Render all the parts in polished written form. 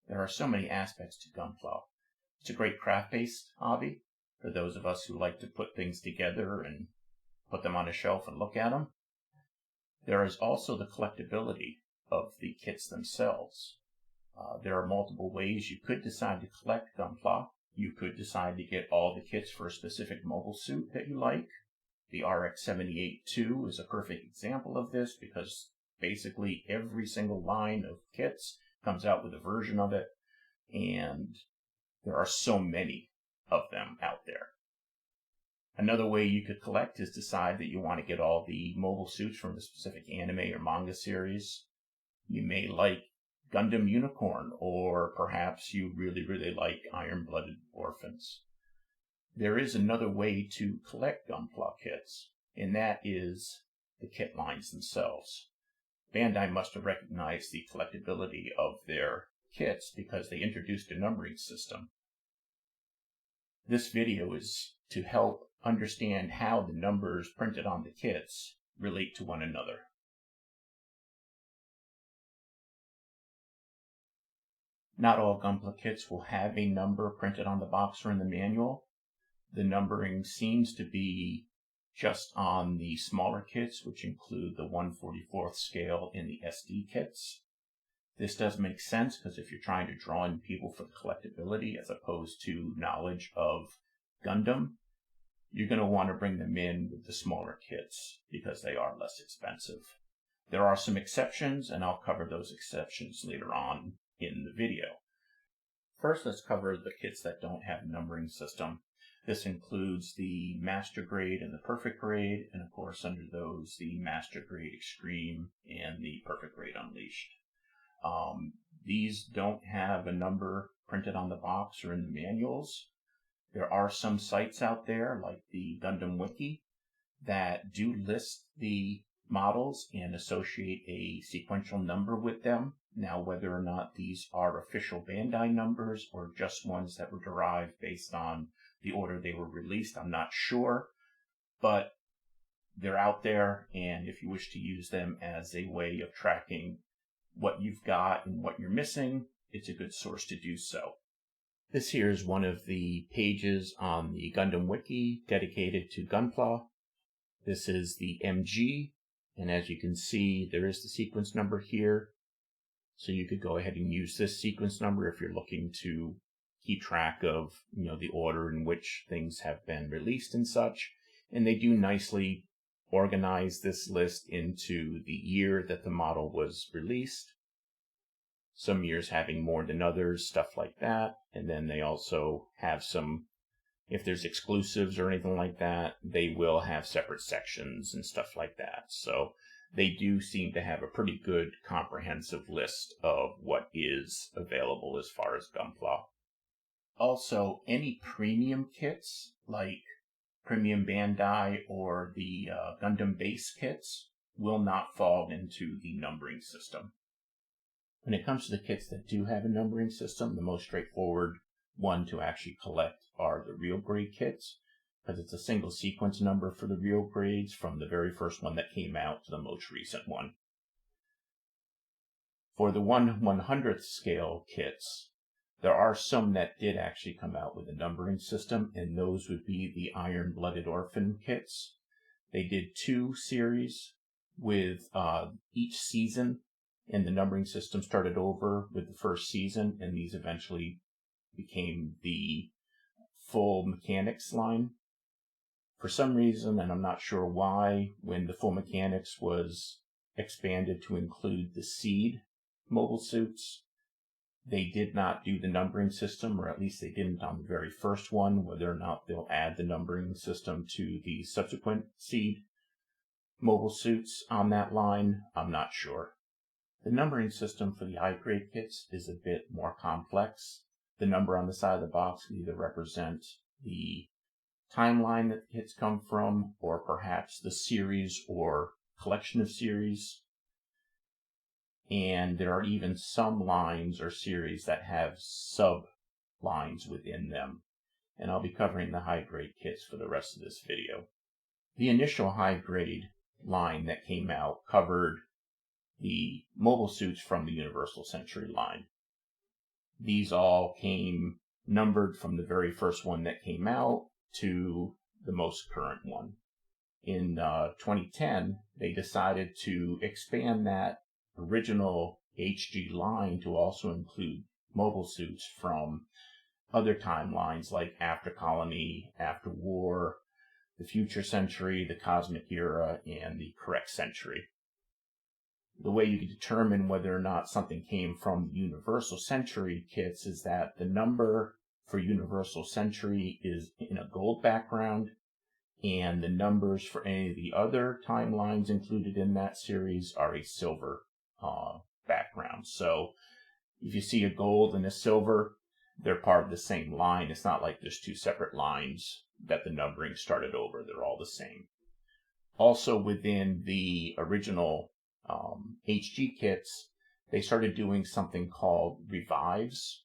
There are so many aspects to Gunpla. It's a great craft-based hobby for those of us who like to put things together and put them on a shelf and look at them. There is also the collectability of the kits themselves. There are multiple ways you could decide to collect Gunpla. You could decide to get all the kits for a specific mobile suit that you like. The RX-78-2 is a perfect example of this because basically every single line of kits comes out with a version of it, and there are so many of them out there. Another way you could collect is decide that you want to get all the mobile suits from a specific anime or manga series. You may like Gundam Unicorn, or perhaps you really, really like Iron-Blooded Orphans. There is another way to collect Gunpla kits, and that is the kit lines themselves. Bandai must have recognized the collectability of their kits because they introduced a numbering system. This video is to help understand how the numbers printed on the kits relate to one another. Not all Gunpla kits will have a number printed on the box or in the manual. The numbering seems to be just on the smaller kits, which include the 1/44th scale in the SD kits. This does make sense because if you're trying to draw in people for the collectability as opposed to knowledge of Gundam, you're going to want to bring them in with the smaller kits because they are less expensive. There are some exceptions, and I'll cover those exceptions later on in the video. First, let's cover the kits that don't have a numbering system. This includes the Master Grade and the Perfect Grade, and of course under those the Master Grade Extreme and the Perfect Grade Unleashed. These don't have a number printed on the box or in the manuals. There are some sites out there like the GundamWiki that do list the models and associate a sequential number with them. Now, whether or not these are official Bandai numbers or just ones that were derived based on the order they were released, I'm not sure, but they're out there, and if you wish to use them as a way of tracking what you've got and what you're missing, it's a good source to do so. This here is one of the pages on the GundamWiki dedicated to Gunpla. This is the MG, and as you can see, there is the sequence number here. So you could go ahead and use this sequence number if you're looking to keep track of, the order in which things have been released and such. And they do nicely organize this list into the year that the model was released. Some years having more than others, stuff like that. And then they also have some, if there's exclusives or anything like that, they will have separate sections and stuff like that. So they do seem to have a pretty good comprehensive list of what is available as far as Gunpla. Also, any premium kits, like Premium Bandai or the Gundam base kits, will not fall into the numbering system. When it comes to the kits that do have a numbering system, the most straightforward one to actually collect are the real grade kits, because it's a single sequence number for the real grades from the very first one that came out to the most recent one. For the 1/100th scale kits, there are some that did actually come out with a numbering system, and those would be the Iron-Blooded Orphan kits. They did 2 series with each season, and the numbering system started over with the first season, and these eventually became the full mechanics line. For some reason, and I'm not sure why, when the full mechanics was expanded to include the seed mobile suits, they did not do the numbering system, or at least they didn't on the very first one. Whether or not they'll add the numbering system to the subsequent seed mobile suits on that line, I'm not sure. The numbering system for the high-grade kits is a bit more complex. The number on the side of the box can either represent the timeline that the kits come from, or perhaps the series or collection of series. And there are even some lines or series that have sub-lines within them. And I'll be covering the high-grade kits for the rest of this video. The initial high-grade line that came out covered the mobile suits from the Universal Century line. these all came numbered from the very first one that came out to the most current one. In 2010, they decided to expand that original HG line to also include mobile suits from other timelines like After Colony, After War, the Future Century, the Cosmic Era, and the Correct Century. The way you can determine whether or not something came from the Universal Century kits is that the number for Universal Century is in a gold background, and the numbers for any of the other timelines included in that series are a silver background. So if you see a gold and a silver, they're part of the same line. It's not like there's two separate lines that the numbering started over. They're all the same. Also within the original HG kits, they started doing something called revives.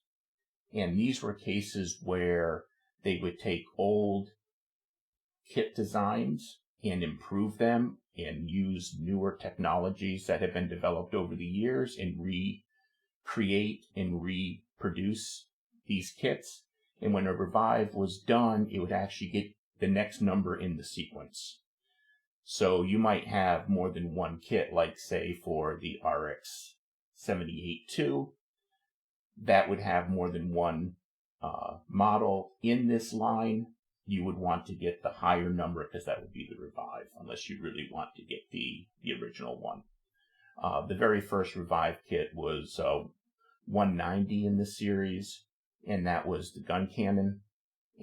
And these were cases where they would take old kit designs and improve them and use newer technologies that have been developed over the years and recreate and reproduce these kits. And when a revive was done, it would actually get the next number in the sequence. So you might have more than one kit, like say for the RX 78-2, that would have more than one model in this line. You would want to get the higher number because that would be the revive, unless you really want to get the original one. The very first revive kit was 190 in the series, and that was the gun cannon.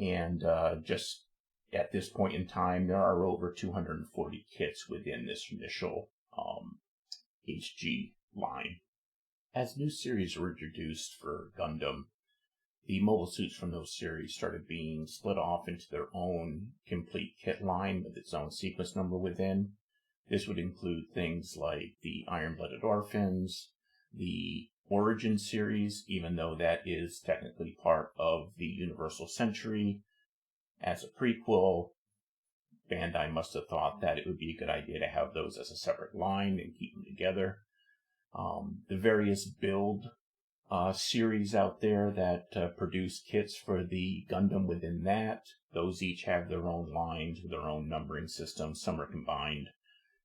And just at this point in time, there are over 240 kits within this initial HG line. As new series were introduced for Gundam, the mobile suits from those series started being split off into their own complete kit line with its own sequence number within. This would include things like the Iron-Blooded Orphans, the Origin series, even though that is technically part of the Universal Century. As a prequel, Bandai must have thought that it would be a good idea to have those as a separate line and keep them together. The various build series out there that produce kits for the Gundam within that, those each have their own lines with their own numbering systems. Some are combined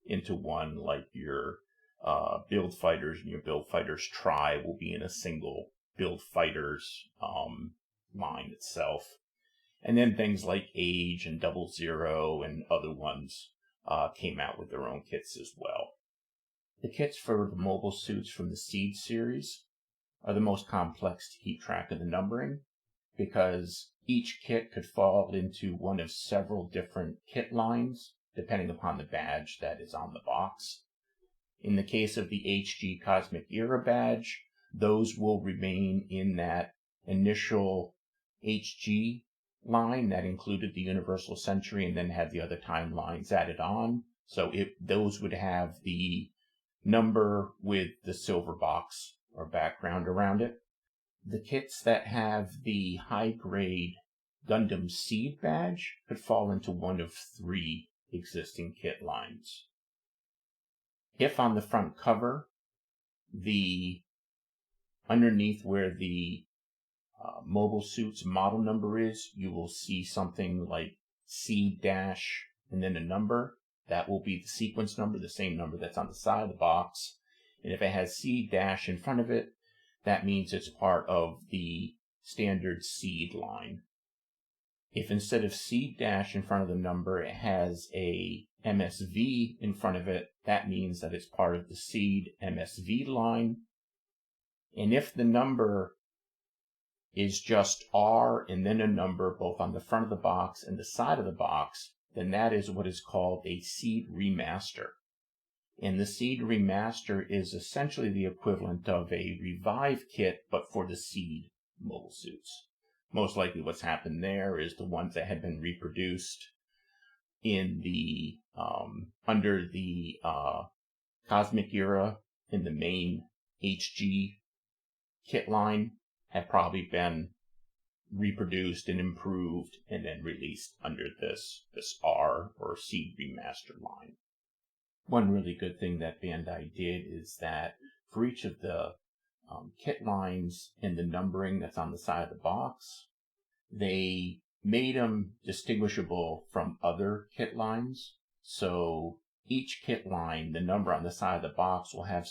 into one, like your Build Fighters and your Build Fighters Tri will be in a single Build Fighters line itself. And then things like Age and 00 and other ones came out with their own kits as well. The kits for the mobile suits from the Seed series are the most complex to keep track of the numbering, because each kit could fall into one of several different kit lines, depending upon the badge that is on the box. In the case of the HG Cosmic Era badge, those will remain in that initial HG line that included the Universal Century and then had the other timelines added on. So those would have the number with the silver box or background around it. The kits that have the high-grade Gundam Seed badge could fall into one of three existing kit lines. If on the front cover, the underneath where the mobile suit's model number is, you will see something like Seed dash and then a number. That will be the sequence number, the same number that's on the side of the box. And if it has Seed dash in front of it, that means it's part of the standard Seed line. If instead of Seed dash in front of the number, it has a MSV in front of it, that means that it's part of the Seed MSV line. And if the number is just R and then a number both on the front of the box and the side of the box, then that is what is called a Seed Remaster. And the Seed Remaster is essentially the equivalent of a Revive kit, but for the Seed mobile suits. Most likely what's happened there is the ones that had been reproduced in the under the Cosmic Era in the main HG kit line have probably been reproduced and improved and then released under this R or Seed Remaster line. One really good thing that Bandai did is that for each of the kit lines in the numbering that's on the side of the box. They made them distinguishable from other kit lines. So each kit line, the number on the side of the box will have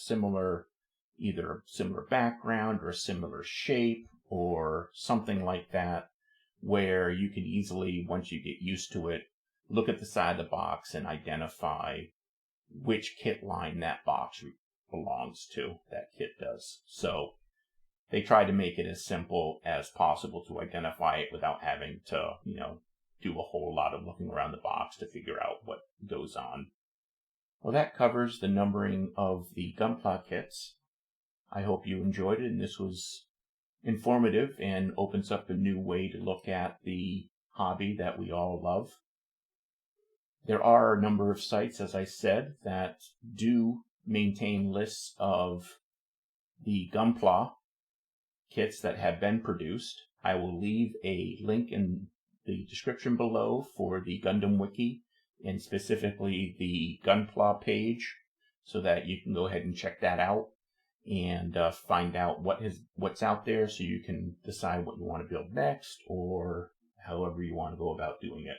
either a similar background or a similar shape or something like that, where you can easily, once you get used to it, look at the side of the box and identify which kit line that box belongs to, that kit does. So they try to make it as simple as possible to identify it without having to, do a whole lot of looking around the box to figure out what goes on. Well, that covers the numbering of the Gunpla kits. I hope you enjoyed it and this was informative and opens up a new way to look at the hobby that we all love. There are a number of sites, as I said, that do maintain lists of the Gunpla kits that have been produced. I will leave a link in the description below for the GundamWiki and specifically the Gunpla page so that you can go ahead and check that out and find out what's out there so you can decide what you want to build next or however you want to go about doing it.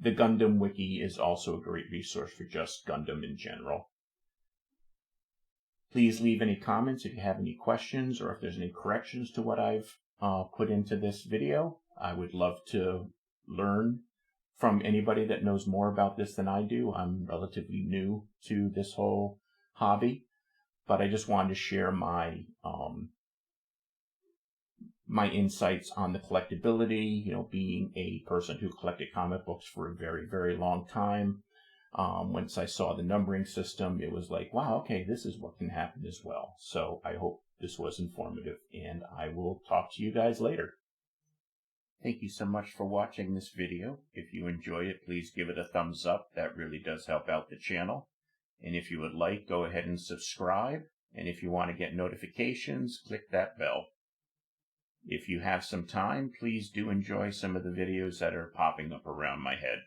The GundamWiki is also a great resource for just Gundam in general. Please leave any comments if you have any questions or if there's any corrections to what I've put into this video. I would love to learn from anybody that knows more about this than I do. I'm relatively new to this whole hobby, but I just wanted to share my my insights on the collectability, being a person who collected comic books for a very, very long time. Once I saw the numbering system, it was like, wow, okay, this is what can happen as well. So I hope this was informative, and I will talk to you guys later. Thank you so much for watching this video. If you enjoyed it, please give it a thumbs up. That really does help out the channel. And if you would like, go ahead and subscribe. And if you want to get notifications, click that bell. If you have some time, please do enjoy some of the videos that are popping up around my head.